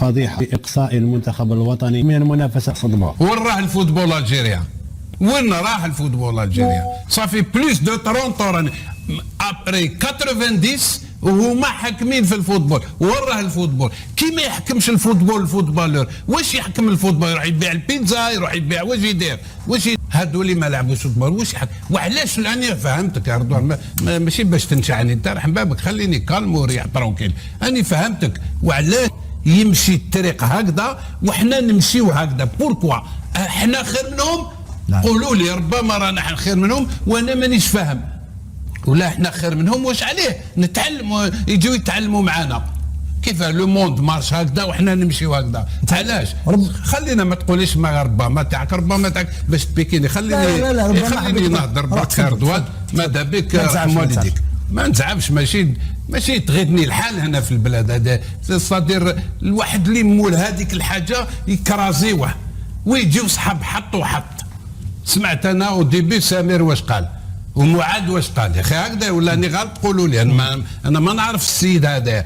فضيحة بإقصاء المنتخب الوطني من المنافسة صدمة. وين راه الفوتبول الجيريان؟ وين راه الفوتبول الجيريان؟ صافي بلوس دو 30 طور ابري 90 وهما حاكمين في الفوتبول. وين راه الفوتبول؟ كي ما يحكمش الفوتبول الفوتبولور، واش يحكم الفوتبول؟ يروح يبيع البيتزا، يروح يبيع واش يدير؟ هادو اللي ما لعبوش فوتبول واش يحكم؟ وعلاش؟ لاني فهمتك يا رضوان، ماشي باش تنشعني انت، رحم بابك خليني كالم وريح ترونكيل. اني فهمتك وعلاش يمشي الطريق هكذا وحنا نمشيو هكذا. بوركوا احنا خير منهم؟ قولوا لي، ربما رانا خير منهم وانا مانيش فاهم. ولا احنا خير منهم واش عليه؟ نتعلموا، يجوا يتعلموا معنا كيف لو موند مارش هكذا وحنا نمشيو هكذا. علاش؟ خلينا ما تقوليش ما ربما تاعك ربما تاعك باش تبيكيني. خليني نهضر برك يا رضوان، ماذا بك رحم والديك. ما نزعمش، ماشي تغيظني الحال هنا في البلاد هذا. صادر الواحد اللي مول هذيك الحاجه يكرازيوه ويجيو صحاب حط وحط. سمعت انا وديبي سمير واش قال ومعاد واش قال. يا اخي هكذا ولا اني غلط؟ قولوا لي. انا ما نعرف السيد هذا.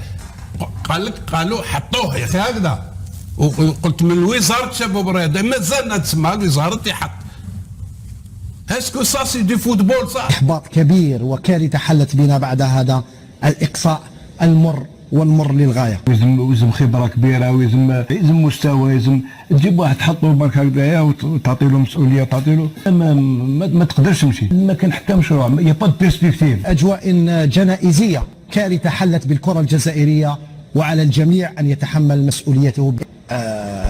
قال لك قالوا حطوه يا اخي هكذا. وقلت من وزاره الشباب والرياضه مازالنا تسمى وزاره يحط. اسكو سا سي دي فوتبول صح؟ احباط كبير وكارثه حلت بنا بعد هذا الاقصاء المر والمر للغايه. يلزم خبره كبيره، ويلزم مستوى، يلزم تجيب واحد تحطه برك هكذايا وتعطي له مسؤوليه، تعطي له ما تقدرش تمشي. ما كان حتى مشروع، يا با بيرسبكتيف. اجواء جنائزيه، كارثه حلت بالكره الجزائريه وعلى الجميع ان يتحمل مسؤوليته.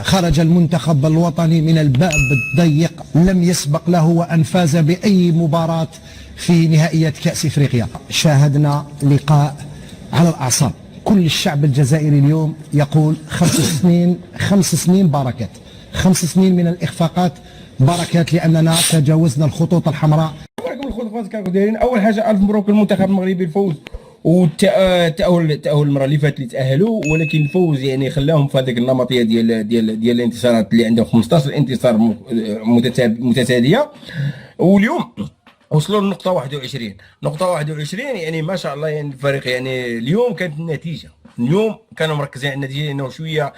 خرج المنتخب الوطني من الباب الضيق، لم يسبق له وأن فاز بأي مباراة في نهائيات كأس إفريقيا. شاهدنا لقاء على الأعصاب. كل الشعب الجزائري اليوم يقول 5 سنين بركات، 5 سنين من الإخفاقات بركات، لأننا تجاوزنا الخطوط الحمراء. الخطوات كانوا دايرين. أول حاجة ألف مبروك للمنتخب المغربي الفوز، والتأهل المره اللي فاتت اللي تأهلوا، ولكن الفوز يعني خلاهم في هذيك النمطيه ديال الانتصارات اللي عندهم 15 انتصار متتاليه. واليوم وصلوا للنقطه 21. نقطه 21 يعني ما شاء الله. يعني الفريق يعني اليوم كانت النتيجه، اليوم كانوا مركزين على النتيجه لانه شويه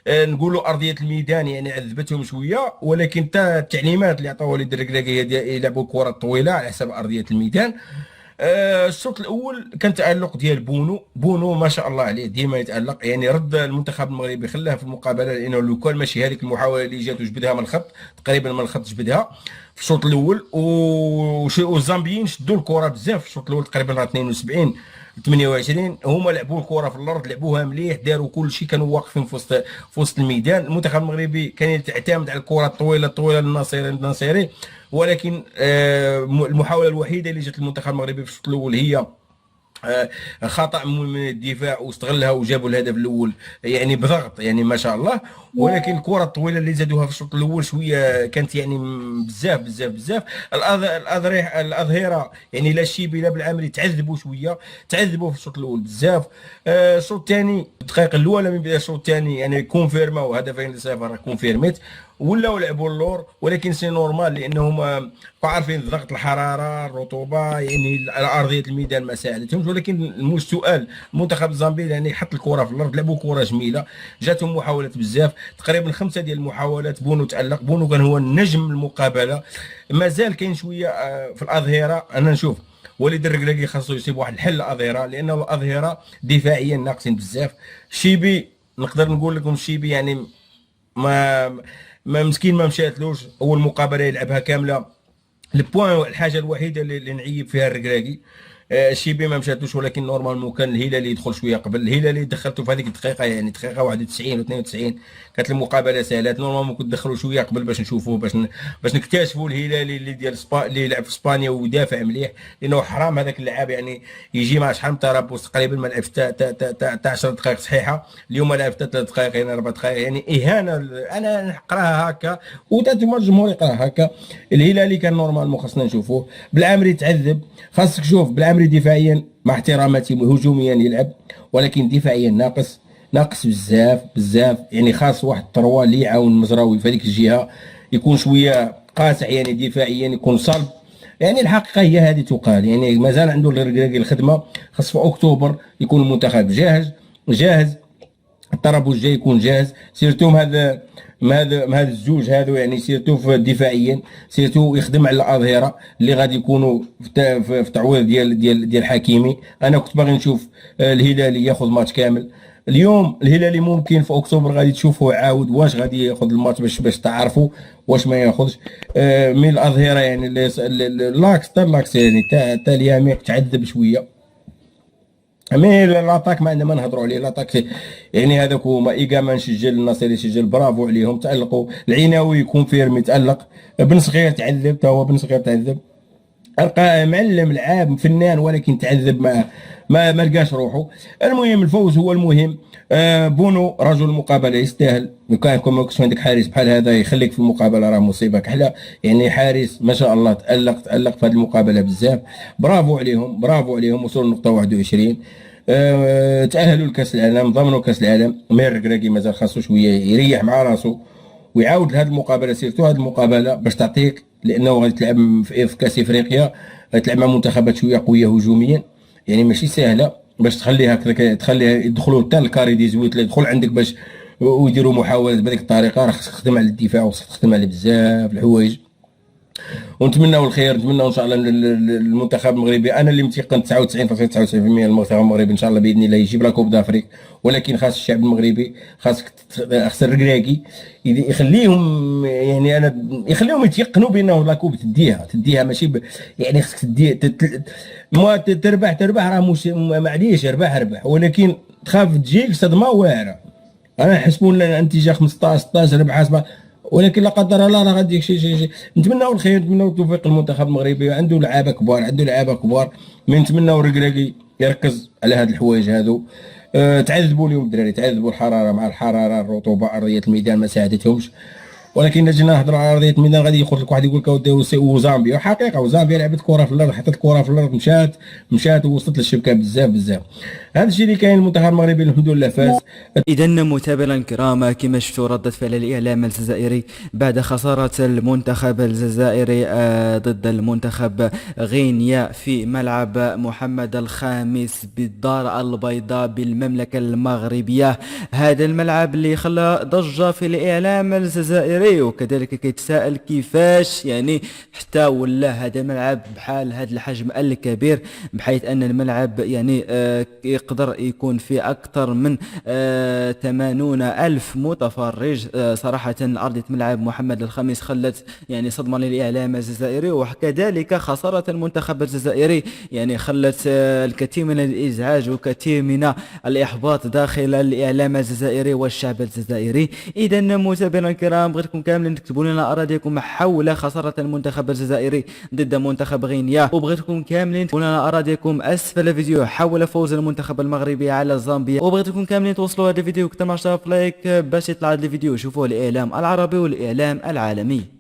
نقولوا ارضيه الميدان يعني عذبتهم شويه، ولكن حتى التعليمات اللي عطاوها للدركراكي هي يلعبوا الكره الطويله على حساب ارضيه الميدان. الشوط الاول كان تالق ديال بونو ما شاء الله عليه، ديما يتالق. يعني رد المنتخب المغربي خلاه في المقابله، لانه لو كان ماشي هذيك المحاوله اللي جات وجبدها من الخط، تقريبا من الخط جبدها في الشوط الاول. والزامبيين شدوا الكره بزاف في الشوط الاول، تقريبا 72 28 هما لعبوا الكره في الارض، لعبوها مليح، داروا كل شيء، كانوا واقفين في وسط الميدان. المنتخب المغربي كان يعتمد على الكره الطويله للناصيري، ولكن المحاوله الوحيده اللي جات المنتخب المغربي في الشوط الاول هي خطا من الدفاع، واستغلها وجابوا الهدف الاول يعني بضغط يعني ما شاء الله. ولكن الكره الطويله اللي زادوها في الشوط الاول شويه كانت يعني بزاف. الاظهره يعني لا الشيبي لا بالعامري تعذبوا في الشوط الاول بزاف. الشوط الثاني الدقائق الاولى من بدايه الشوط الثاني يعني كونفيرماو هدفين لصفر، كونفيرميت ولاو لعبوا اللور. ولكن سي نورمال لانهم عارفين ضغط الحراره، الرطوبه، يعني على ارضيه الميدان ما ساعدتهمش. ولكن السؤال المنتخب الزامبي يعني حط الكره في الارض، لعبوا كره جميله، جاتهم محاولات بزاف، تقريبا 5 ديال المحاولات. بونو تالق، بونو كان هو النجم المقابله. مازال كاين شويه في الاظهره. انا نشوف وليد الركراكي خاصو يصيب واحد الحل الاظهره، لانه الاظهره دفاعيا ناقصين بزاف. شيبي نقدر نقول لكم شيبي يعني ما مسكين ما مشاتلوش اول مقابله يلعبها كامله. البوان الحاجه الوحيده اللي نعيب فيها الركراكي شيبي ما مشاتوش، ولكن نورمالمون كان الهلالي يدخل شويه قبل. الهلالي دخلته في هذيك الدقيقه، يعني دقيقه 91 و 92 كانت المقابله سالات. نورمالمون كنت دخلوا شويه قبل باش نشوفوه، باش نكتشفوا الهلالي اللي ديال اللي يلعب في اسبانيا ويدافع مليح، لانه حرام هذاك اللاعب يعني يجي مع شحال من ترابط، تقريبا ما لعبش حتى 10 دقائق صحيحه. اليوم لعب 3 دقائق يعني 4 دقائق، يعني اهانه. انا نقراها هكا وانتم الجمهور يقراها هكا. الهلالي كان نورمالمون خاصنا نشوفوه. بالعامري تعذب، خاصك تشوف بالعامري دفاعيا مع احتراماتي هجوميا يلعب، ولكن دفاعيا ناقص بزاف. يعني خاص واحد الطروا اللي يعاون المزراوي في هذيك الجهه، يكون شويه قاسح يعني دفاعيا، يكون صلب. يعني الحقيقه هي هذه تقال، يعني مازال عنده الركراكي الخدمه. خاص في اكتوبر يكون المنتخب جاهز الطرابوش الجاي يكون جاهز، سيرتو هذا الزوج هذو يعني سيرتو في دفاعيا، سيرتو يخدم على الاظهره اللي غادي يكونوا في تعويض ديال حكيمي. انا كنت باغي نشوف الهلالي ياخذ ماتش كامل اليوم. الهلالي ممكن في اكتوبر غادي تشوفوا عاود واش غادي ياخذ الماتش باش تعرفوا واش ما ياخذش. من الاظهره يعني لاكس يعني تا اليمين تعذب شويه. مي لاطاك ما عندنا ما نهضروا عليه. لاطاك يعني هذاك هما ايكاما نسجل النصيري يسجل، برافو عليهم، تالقوا. العناوي يكون فيرمي تالق، بن صغير تعذب، تا هو بن صغير تعذب. القى معلم لعاب فنان ولكن تعذب ما لقاش روحه. المهم الفوز هو المهم. بونو رجل المقابله يستاهل. كان ما كنتش عندك حارس بحال هذا يخليك في المقابله راه مصيبه كحله. يعني حارس ما شاء الله تالق في هذه المقابله بزاف. برافو عليهم وصلوا لنقطه 21. تاهلوا لكاس العالم، ضمنوا كاس العالم. مير الركراكي مازال خاصو شويه يريح مع راسو ويعاود لهذه المقابله، سيرتو هذه المقابله باش تعطيك، لانه غادي تلعب في كاس افريقيا، غتلعب مع منتخبات شويه قويه هجوميا، يعني ماشي سهله باش تخليها يدخلوا حتى الكاري دي زويت اللي يدخل عندك باش ويديروا محاولات بهذيك الطريقه. راه خصك تخدم على الدفاع وخصك تخدم على بزاف الحوايج. ونتمناو الخير، نتمناو ان شاء الله المنتخب المغربي. انا اللي متيقن 99.99% المنتخب المغربي ان شاء الله باذن الله يجيب لا كوب دافريك، ولكن خاص الشعب المغربي، خاص الركراكي يخليهم، يعني انا يخليهم يتيقنوا بانه لا كوب تديها ماشي يعني خصك تدي ما تربح راه مش معليش، ربح ولكن تخاف تجيك صدمه واعره. انا نحسبوا لنا انتجاه 15 16 ربح حسب، ولكن لا قدر الله راه غادي شي. نتمناو الخير، نتمناو التوفيق للمنتخب المغربي. عنده لعابه كبار، من نتمناو الركراكي يركز على هاد الحوايج هادو. تعذبوا اليوم الدراري، تعذبوا الحراره، مع الحراره الرطوبه ارضيه الميدان ما ساعدتهمش. ولكن جينا نهضروا على ارضيه الميدان غادي يخرج لك واحد يقول لك وزامبيا، وحقيقه وزامبيا لعبت كره في الارض، حطت الكره في الارض، مشات ووصلت للشبكه بزاف. هذا الشيء اللي كاين. المنتخب المغربي الحمد لله فاز. إذا متابعينا الكرام، كما شفتوا ردة فعل الإعلام الجزائري بعد خسارة المنتخب الجزائري ضد المنتخب غينيا في ملعب محمد الخامس بالدار البيضاء بالمملكة المغربية. هذا الملعب اللي خلى ضجة في الإعلام الجزائري، وكذلك كيتساءل كيفاش يعني حتى ولا هذا الملعب بحال هذا الحجم الكبير، بحيث أن الملعب يعني يقدر يكون فيه أكثر من 80,000 متفرج. صراحة أرضية ملعب محمد الخامس خلت يعني صدمة للإعلام الجزائري، وكذلك خسارة المنتخب الجزائري يعني خلت الكثير من الإزعاج وكثير من الإحباط داخل الإعلام الجزائري والشعب الجزائري. إذا متابعينا الكرام، بغيتكم كاملين تكتبوا لنا أراضيكم حول خسارة المنتخب الجزائري ضد منتخب غينيا، وبغيتكم كاملين تكتبوا لنا أراضيكم أسفل الفيديو حول فوز المنتخب المغربي على زامبيا، وبغيتكم كاملين توصلوا هذا الفيديو كتر ما شاف لايك باش يطلع هذا الفيديو يشوفوه الإعلام العربي والإعلام العالمي.